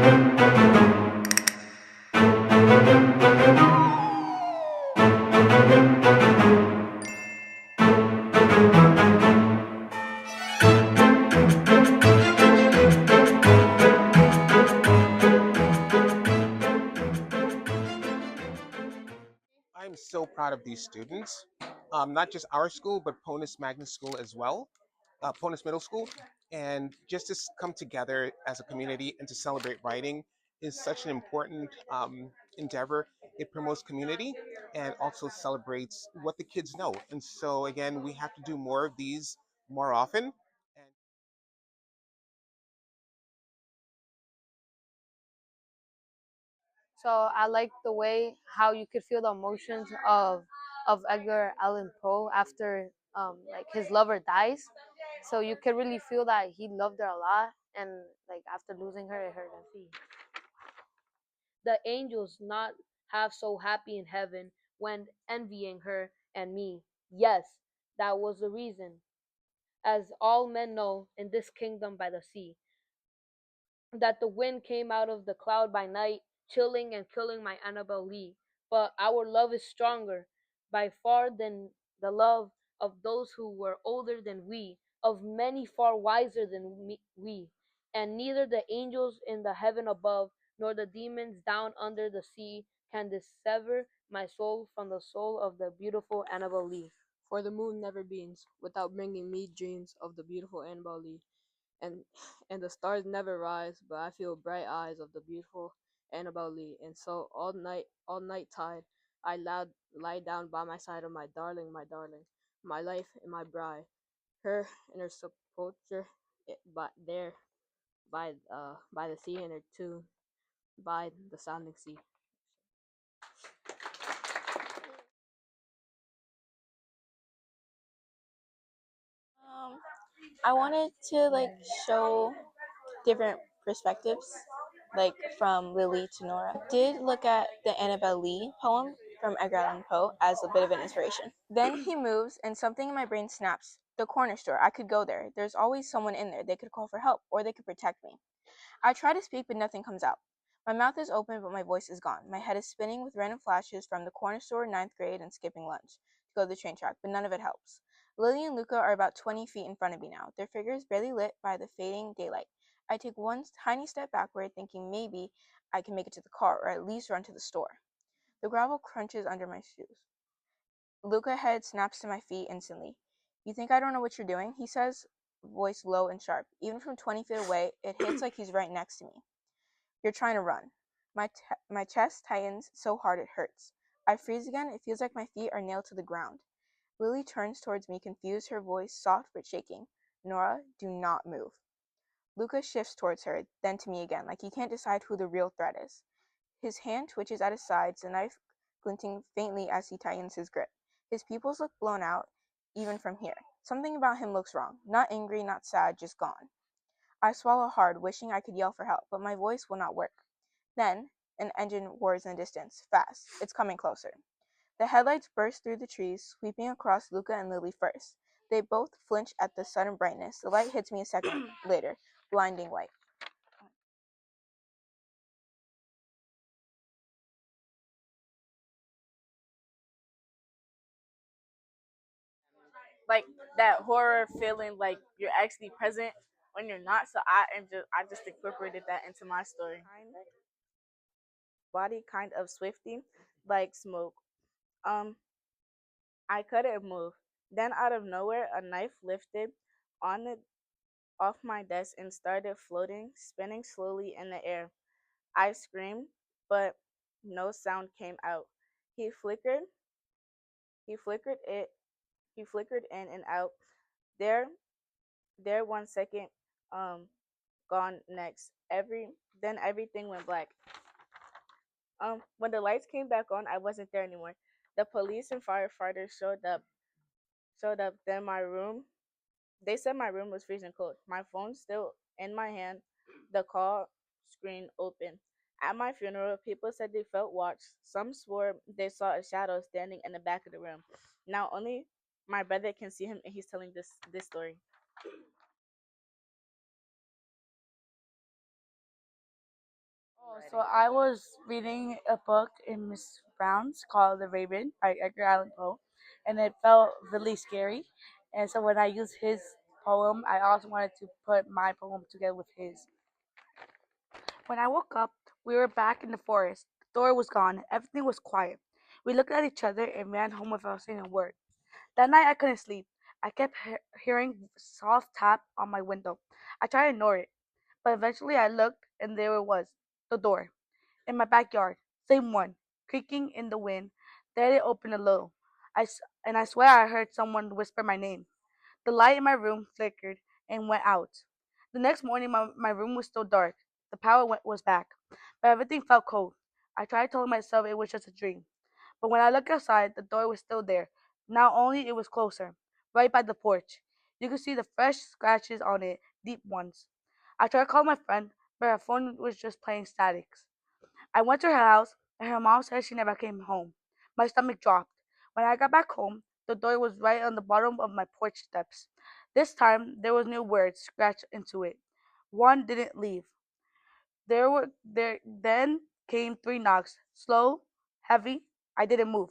I'm so proud of these students, not just our school, but Ponus Magnet School as well, Ponus Middle School. And just to come together as a community and to celebrate writing is such an important endeavor. It promotes community and also celebrates what the kids know. And so, again, we have to do more of these more often. And So I like the way how you could feel the emotions of Edgar Allan Poe after like his lover dies. So you could really feel that he loved her a lot, and like after losing her, it hurt him. See, the angels not half so happy in heaven when envying her and me. Yes, that was the reason, as all men know in this kingdom by the sea, that the wind came out of the cloud by night, chilling and killing my Annabel Lee. But our love is stronger by far than the love of those who were older than we, of many far wiser than we. And neither the angels in the heaven above, nor the demons down under the sea can dissever my soul from the soul of the beautiful Annabel Lee. For the moon never beams without bringing me dreams of the beautiful Annabel Lee. And and the stars never rise, but I feel bright eyes of the beautiful Annabel Lee. And so all night tide, I lie down by my side of my darling, my life and my bride, her in her sepulchre, but there by the sea, and her tomb by the sounding sea. Um, I wanted to show different perspectives, like from Lily to Nora. Did look at the Annabelle Lee poem from Edgar Allan Poe as a bit of an inspiration. Then he moves, and something in my brain snaps. The corner store. I could go there. There's always someone in there. They could call for help, or they could protect me. I try to speak, but nothing comes out. My mouth is open, but my voice is gone. My head is spinning with random flashes from the corner store, ninth grade, and skipping lunch to go to the train track, but none of it helps. Lily and Luca are about 20 feet in front of me now, their figures barely lit by the fading daylight. I take one tiny step backward, thinking maybe I can make it to the car, or at least run to the store. The gravel crunches under my shoes. Luca's head snaps to my feet instantly. You think I don't know what you're doing? He says, voice low and sharp. Even from 20 feet away, it hits like he's right next to me. You're trying to run. My chest tightens so hard it hurts. I freeze again. It feels like my feet are nailed to the ground. Lily turns towards me, confused, her voice soft but shaking. Nora, do not move. Luca shifts towards her, then to me again, like he can't decide who the real threat is. His hand twitches at his sides, the knife glinting faintly as he tightens his grip. His pupils look blown out, even from here. Something about him looks wrong. Not angry, not sad, just gone. I swallow hard, wishing I could yell for help, but my voice will not work. Then, an engine roars in the distance, fast. It's coming closer. The headlights burst through the trees, sweeping across Luca and Lily first. They both flinch at the sudden brightness. The light hits me a second later, blinding white. Like that horror feeling, like you're actually present when you're not. So I just incorporated that into my story. Body kind of swifty, like smoke. Um, I couldn't move. Then out of nowhere, a knife lifted on it off my desk and started floating, spinning slowly in the air. I screamed, but no sound came out. He flickered. He flickered it. He flickered in and out. There, there 1 second. Gone next. Everything went black. When the lights came back on, I wasn't there anymore. The police and firefighters showed up. Then my room. They said my room was freezing cold. My phone still in my hand. The call screen open. At my funeral, people said they felt watched. Some swore they saw a shadow standing in the back of the room. Now only my brother can see him, and he's telling this story. So I was reading a book in Miss Brown's called The Raven by Edgar Allan Poe, and it felt really scary. And so when I used his poem, I also wanted to put my poem together with his. When I woke up, we were back in the forest. The door was gone. Everything was quiet. We looked at each other and ran home without saying a word. That night I couldn't sleep. I kept hearing soft tap on my window. I tried to ignore it, but eventually I looked and there it was, the door in my backyard, same one, creaking in the wind. Then it opened a little. And I swear I heard someone whisper my name. The light in my room flickered and went out. The next morning, my room was still dark. The was back, but everything felt cold. I tried telling myself it was just a dream. But when I looked outside, the door was still there. Now only it was closer, right by the porch. You could see the fresh scratches on it, deep ones. I tried to call my friend, but her phone was just playing statics. I went to her house, and her mom said she never came home. My stomach dropped. When I got back home, the door was right on the bottom of my porch steps. This time, there was new words scratched into it. One didn't leave. There then came three knocks, slow, heavy. I didn't move.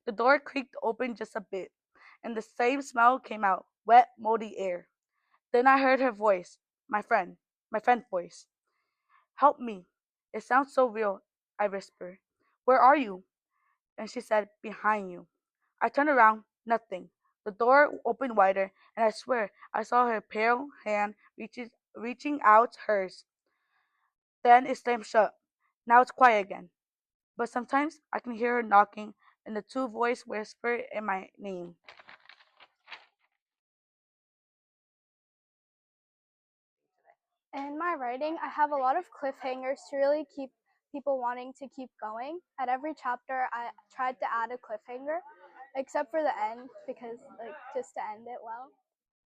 The door creaked open just a bit, and the same smell came out, wet, moldy air. Then I heard her voice, my friend, my friend's voice. Help me. It sounds so real, I whispered. Where are you? And she said, behind you. I turned around, nothing. The door opened wider, and I swear I saw her pale hand reaching out hers. Then it slammed shut. Now it's quiet again. But sometimes I can hear her knocking, and the two voices whisper in my name. In my writing, I have a lot of cliffhangers to really keep people wanting to keep going. At every chapter, I tried to add a cliffhanger, except for the end, because, like, just to end it well.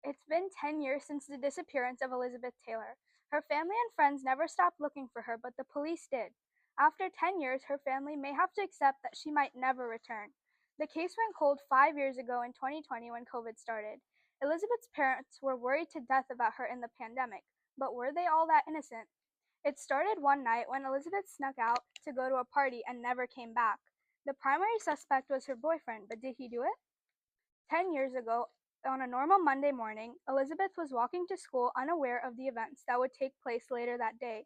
It's been 10 years since the disappearance of Elizabeth Taylor. Her family and friends never stopped looking for her, but the police did. After 10 years, her family may have to accept that she might never return. The case went cold 5 years ago in 2020 when COVID started. Elizabeth's parents were worried to death about her in the pandemic, but were they all that innocent? It started one night when Elizabeth snuck out to go to a party and never came back. The primary suspect was her boyfriend, but did he do it? 10 years ago, on a normal Monday morning, Elizabeth was walking to school unaware of the events that would take place later that day.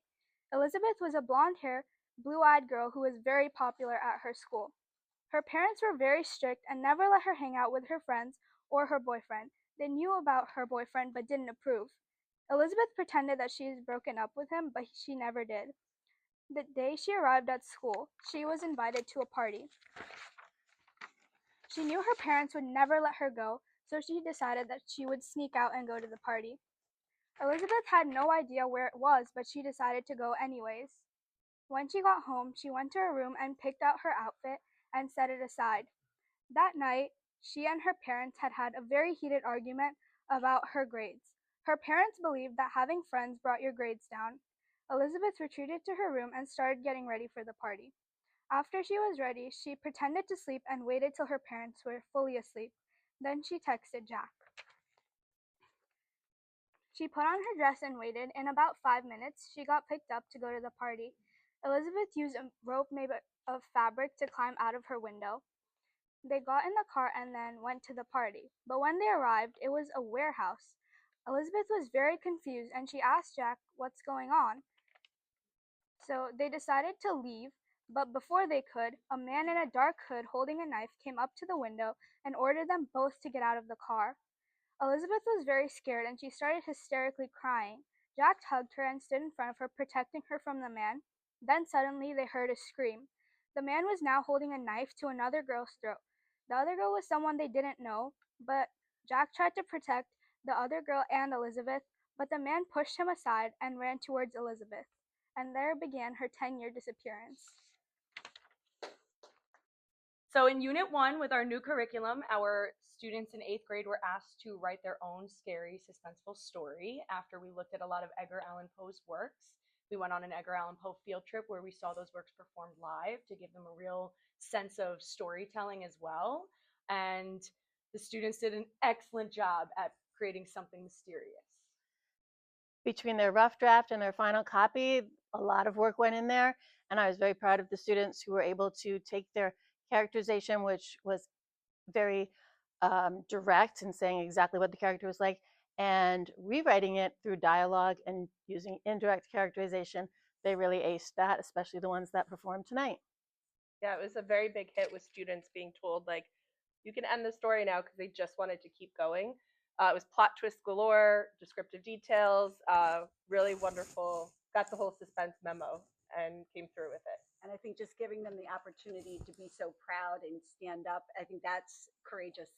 Elizabeth was a blonde haired, blue eyed girl who was very popular at her school. Her parents were very strict and never let her hang out with her friends or her boyfriend. They knew about her boyfriend but didn't approve. Elizabeth pretended that she had broken up with him, but she never did. The day she arrived at school, she was invited to a party. She knew her parents would never let her go, so she decided that she would sneak out and go to the party. Elizabeth had no idea where it was, but she decided to go anyways. When she got home, she went to her room and picked out her outfit and set it aside. That night, she and her parents had had a very heated argument about her grades. Her parents believed that having friends brought your grades down. Elizabeth retreated to her room and started getting ready for the party. After she was ready, she pretended to sleep and waited till her parents were fully asleep. Then she texted Jack. She put on her dress and waited. In about 5 minutes, she got picked up to go to the party. Elizabeth used a rope made of fabric to climb out of her window. They got in the car and then went to the party. But when they arrived, it was a warehouse. Elizabeth was very confused and she asked Jack what's going on. So they decided to leave, but before they could, a man in a dark hood holding a knife came up to the window and ordered them both to get out of the car. Elizabeth was very scared and she started hysterically crying. Jack hugged her and stood in front of her, protecting her from the man. Then suddenly they heard a scream. The man was now holding a knife to another girl's throat. The other girl was someone they didn't know, but Jack tried to protect the other girl and Elizabeth, but the man pushed him aside and ran towards Elizabeth. And there began her 10-year disappearance. So in Unit 1, with our new curriculum, our students in 8th grade were asked to write their own scary, suspenseful story after we looked at a lot of Edgar Allan Poe's works. We went on an Edgar Allan Poe field trip where we saw those works performed live to give them a real sense of storytelling as well. And the students did an excellent job at creating something mysterious. Between their rough draft and their final copy, a lot of work went in there, and I was very proud of the students who were able to take their characterization, which was very direct and saying exactly what the character was like, and rewriting it through dialogue and using indirect characterization. They really aced that, especially the ones that performed tonight. Yeah, it was a very big hit with students being told, like, you can end the story now, because they just wanted to keep going. It was plot twist galore, descriptive details, really wonderful. Got the whole suspense memo and came through with it. And I think just giving them the opportunity to be so proud and stand up, I think that's courageous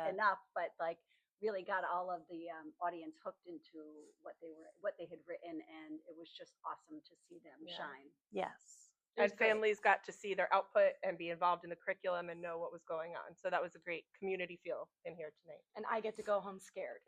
enough, but like really got all of the audience hooked into what they had written, and it was just awesome to see them shine. Yes. And families got to see their output and be involved in the curriculum and know what was going on. So that was a great community feel in here tonight. And I get to go home scared.